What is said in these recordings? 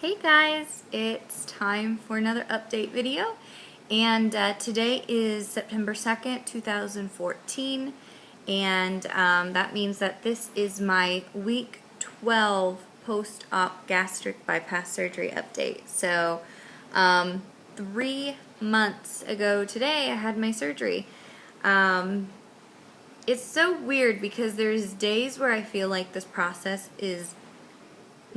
Hey guys, it's time for another update video, and today is September 2nd, 2014, and that means that this is my week 12 post-op gastric bypass surgery update. So 3 months ago today I had my surgery. It's so weird because there's days where I feel like this process is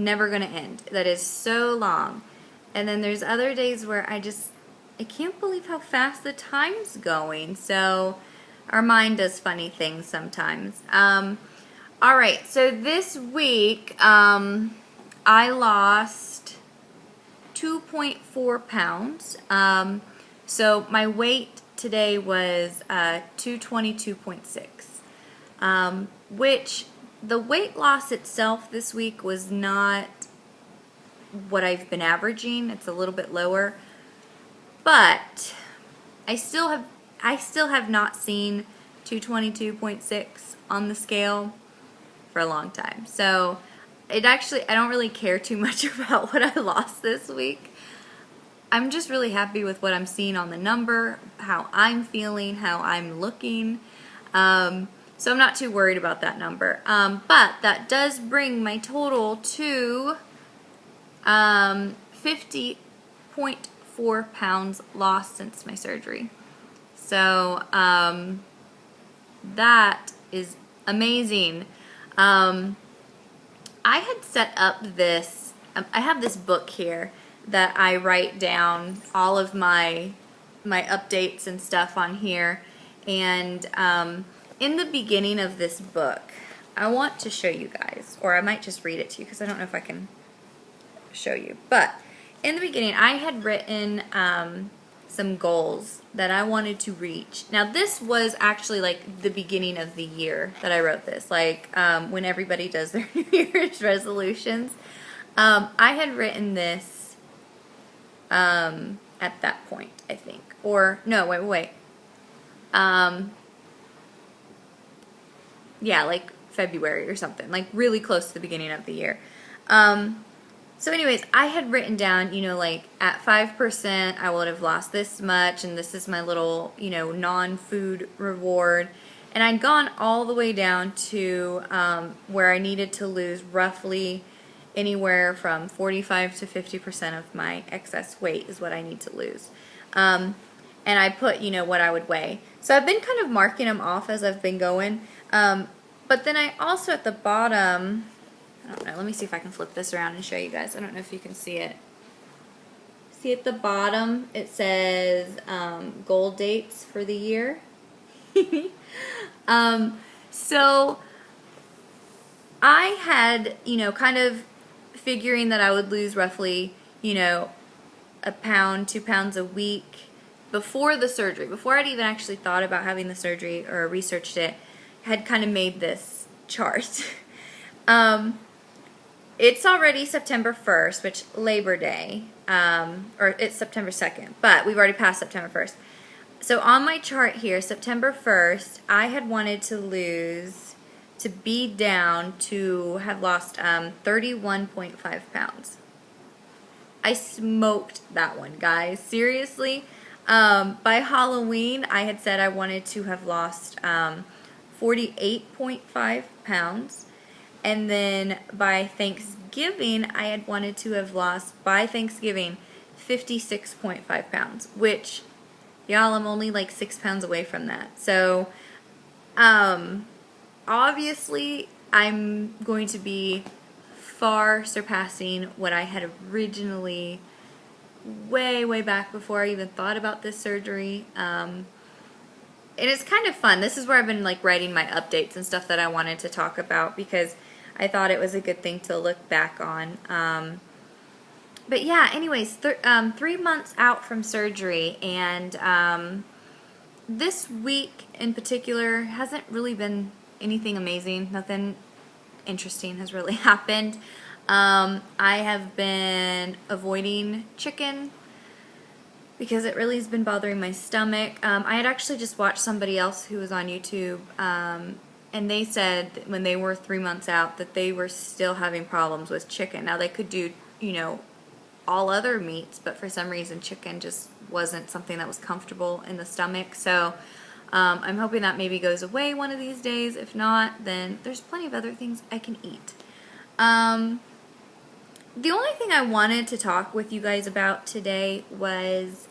never going to end. That is so long. And then there's other days where I can't believe how fast the time's going. So our mind does funny things sometimes. Alright, so this week I lost 2.4 pounds. So my weight today was 222.6, which the weight loss itself this week was not what I've been averaging. It's a little bit lower, but I still have not seen 222.6 on the scale for a long time. So I don't really care too much about what I lost this week. I'm just really happy with what I'm seeing on the number, how I'm feeling, how I'm looking. So I'm not too worried about that number. But that does bring my total to 50.4 pounds lost since my surgery. So that is amazing. I had set up this, I have this book here that I write down all of my updates and stuff on here. And in the beginning of this book, I want to show you guys, or I might just read it to you because I don't know if I can show you. But in the beginning, I had written some goals that I wanted to reach. Now, this was actually like the beginning of the year that I wrote this, like when everybody does their New Year's resolutions. I had written this at that point, I think. Or, no, wait. Yeah, like February or something, like really close to the beginning of the year. So anyways, I had written down, like at 5% I would have lost this much, and this is my little, non-food reward. And I'd gone all the way down to where I needed to lose roughly anywhere from 45 to 50% of my excess weight is what I need to lose. And I put, what I would weigh. So I've been kind of marking them off as I've been going. But then I also at the bottom, I don't know, let me see if I can flip this around and show you guys. I don't know if you can see it. See at the bottom, it says goal dates for the year. So I had, kind of figuring that I would lose roughly, a pound, 2 pounds a week before the surgery. Before I'd even actually thought about having the surgery or researched it, had kind of made this chart. It's already September 1st, which Labor Day, or it's September 2nd, but we've already passed September 1st. So on my chart here, September 1st, I had wanted to be down to have lost 31.5 pounds. I smoked that one, guys. Seriously. By Halloween, I had said I wanted to have lost 48.5 pounds. And then by Thanksgiving, I had wanted to have lost, by Thanksgiving, 56.5 pounds. Which, y'all, I'm only like 6 pounds away from that. So, obviously, I'm going to be far surpassing what I had originally, way back before I even thought about this surgery. And it's kind of fun. This is where I've been like writing my updates and stuff that I wanted to talk about because I thought it was a good thing to look back on. But yeah, anyways, 3 months out from surgery, and this week in particular hasn't really been anything amazing. Nothing interesting has really happened. I have been avoiding chicken because it really has been bothering my stomach. I had actually just watched somebody else who was on YouTube, and they said that when they were 3 months out that they were still having problems with chicken. Now they could do, all other meats, but for some reason chicken just wasn't something that was comfortable in the stomach. So I'm hoping that maybe goes away one of these days. If not, then there's plenty of other things I can eat. The only thing I wanted to talk with you guys about today was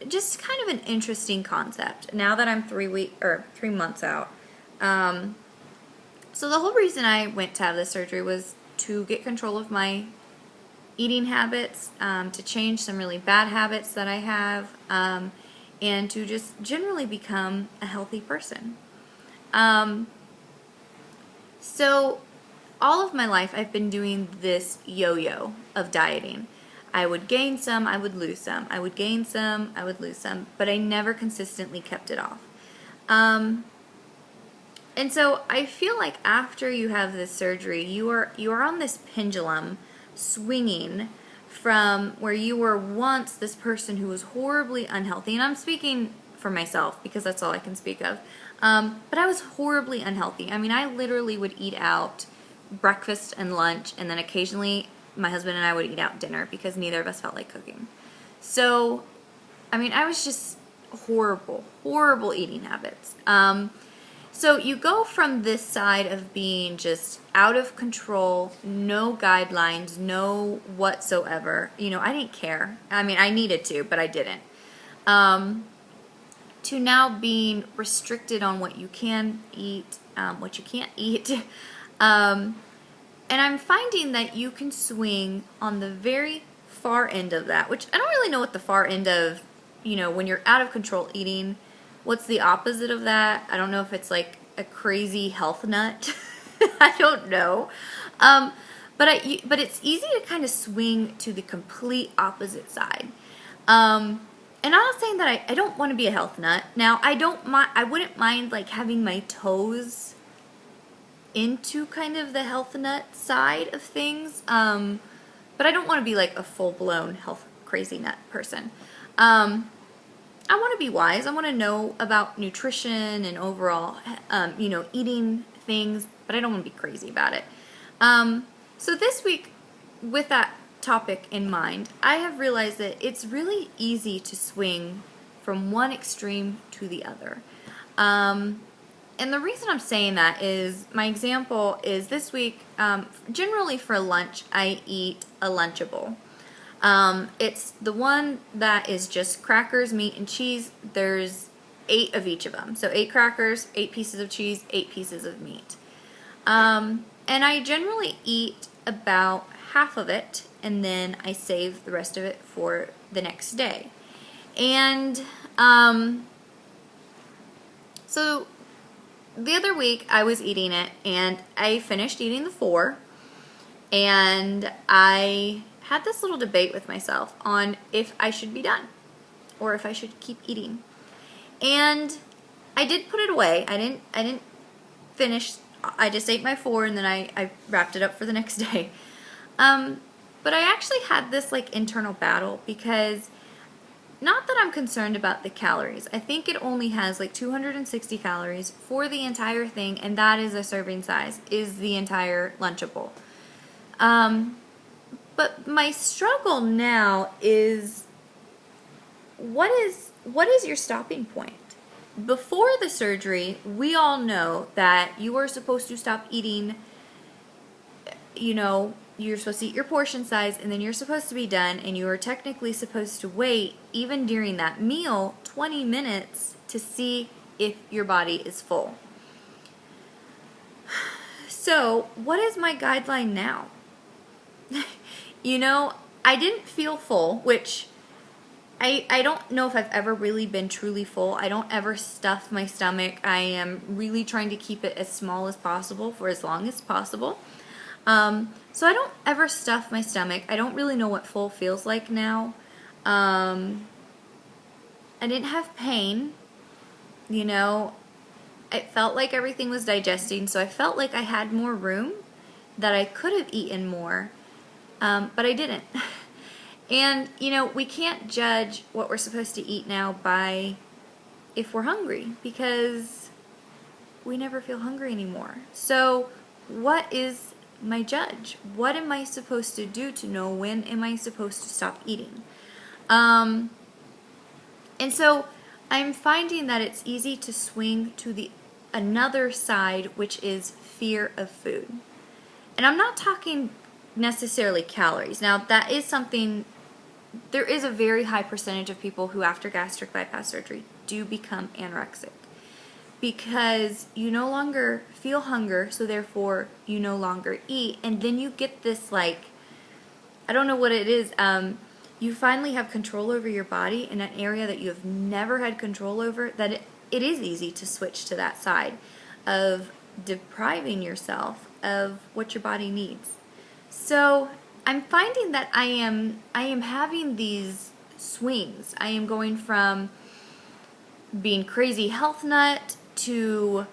just kind of an interesting concept now that I'm 3 months out. So the whole reason I went to have this surgery was to get control of my eating habits, to change some really bad habits that I have, and to just generally become a healthy person. So all of my life I've been doing this yo-yo of dieting. I would gain some, I would lose some. I would gain some, I would lose some, but I never consistently kept it off. And so I feel like after you have this surgery, you are on this pendulum swinging from where you were once this person who was horribly unhealthy, and I'm speaking for myself because that's all I can speak of, but I was horribly unhealthy. I mean, I literally would eat out breakfast and lunch, and then occasionally my husband and I would eat out dinner because neither of us felt like cooking. So, I mean, I was just horrible eating habits. So you go from this side of being just out of control, no guidelines, no whatsoever. You know, I didn't care. I mean, I needed to, but I didn't. To now being restricted on what you can eat, what you can't eat. And I'm finding that you can swing on the very far end of that, which I don't really know what the far end of, you know, when you're out of control eating, what's the opposite of that? I don't know if it's like a crazy health nut. I don't know. But it's easy to kind of swing to the complete opposite side. And I'm not saying that I don't want to be a health nut. Now, I wouldn't mind like having my toes into kind of the health nut side of things. But I don't want to be like a full-blown health crazy nut person. I want to be wise. I want to know about nutrition and overall, you know, eating things, but I don't want to be crazy about it. So this week, with that topic in mind, I have realized that it's really easy to swing from one extreme to the other. And the reason I'm saying that is, my example is this week, generally for lunch, I eat a Lunchable. It's the one that is just crackers, meat, and cheese. There's 8 of each of them. So 8 crackers, 8 pieces of cheese, 8 pieces of meat. And I generally eat about half of it, and then I save the rest of it for the next day. And so the other week I was eating it, and I finished eating the 4, and I had this little debate with myself on if I should be done or if I should keep eating. And I did put it away. I didn't finish. I just ate my 4, and then I wrapped it up for the next day. But I actually had this like internal battle, because not that I'm concerned about the calories. I think it only has like 260 calories for the entire thing, and that is a serving size, is the entire Lunchable. But my struggle now is, what is your stopping point? Before the surgery, we all know that you are supposed to stop eating, you know, you're supposed to eat your portion size, and then you're supposed to be done, and you are technically supposed to wait, even during that meal, 20 minutes to see if your body is full. So, what is my guideline now? You know, I didn't feel full, which I don't know if I've ever really been truly full. I don't ever stuff my stomach. I am really trying to keep it as small as possible for as long as possible. So I don't ever stuff my stomach. I don't really know what full feels like now. I didn't have pain. You know, it felt like everything was digesting, so I felt like I had more room, that I could have eaten more. But I didn't. And, you know, we can't judge what we're supposed to eat now by if we're hungry, because we never feel hungry anymore. So what is my judge? What am I supposed to do to know when am I supposed to stop eating? And so I'm finding that it's easy to swing to the another side, which is fear of food. And I'm not talking necessarily calories. Now, that is something, there is a very high percentage of people who after gastric bypass surgery do become anorexic because you no longer feel hunger, so therefore you no longer eat, and then you get this, like, I don't know what it is, you finally have control over your body in an area that you have never had control over, that it is easy to switch to that side of depriving yourself of what your body needs. So I'm finding that I am having these swings. I am going from being crazy health nut to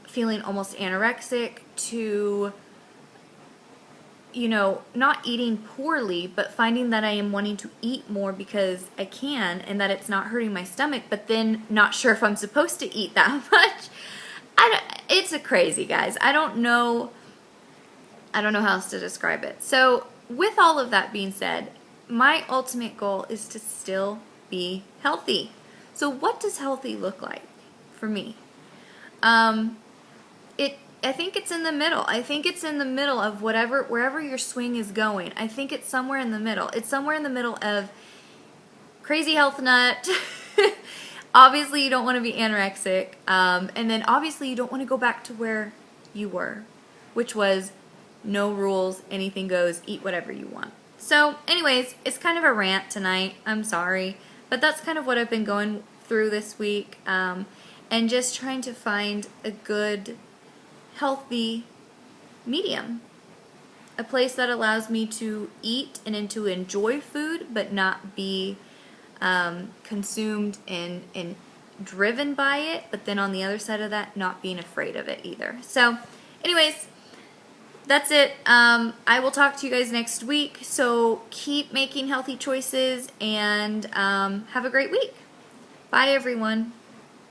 feeling almost anorexic to, you know, not eating poorly, but finding that I am wanting to eat more because I can and that it's not hurting my stomach, but then not sure if I'm supposed to eat that much. It's a crazy, guys. I don't know how else to describe it. So with all of that being said, my ultimate goal is to still be healthy. So what does healthy look like for me? I think it's in the middle. I think it's in the middle of wherever your swing is going. I think it's somewhere in the middle. It's somewhere in the middle of crazy health nut. Obviously, you don't want to be anorexic. And then obviously, you don't want to go back to where you were, which was no rules, anything goes, eat whatever you want. So anyways, it's kind of a rant tonight. I'm sorry. But that's kind of what I've been going through this week. And just trying to find a good, healthy medium. A place that allows me to eat and to enjoy food, but not be consumed and driven by it. But then on the other side of that, not being afraid of it either. So anyways, that's it. I will talk to you guys next week. So keep making healthy choices and have a great week. Bye, everyone.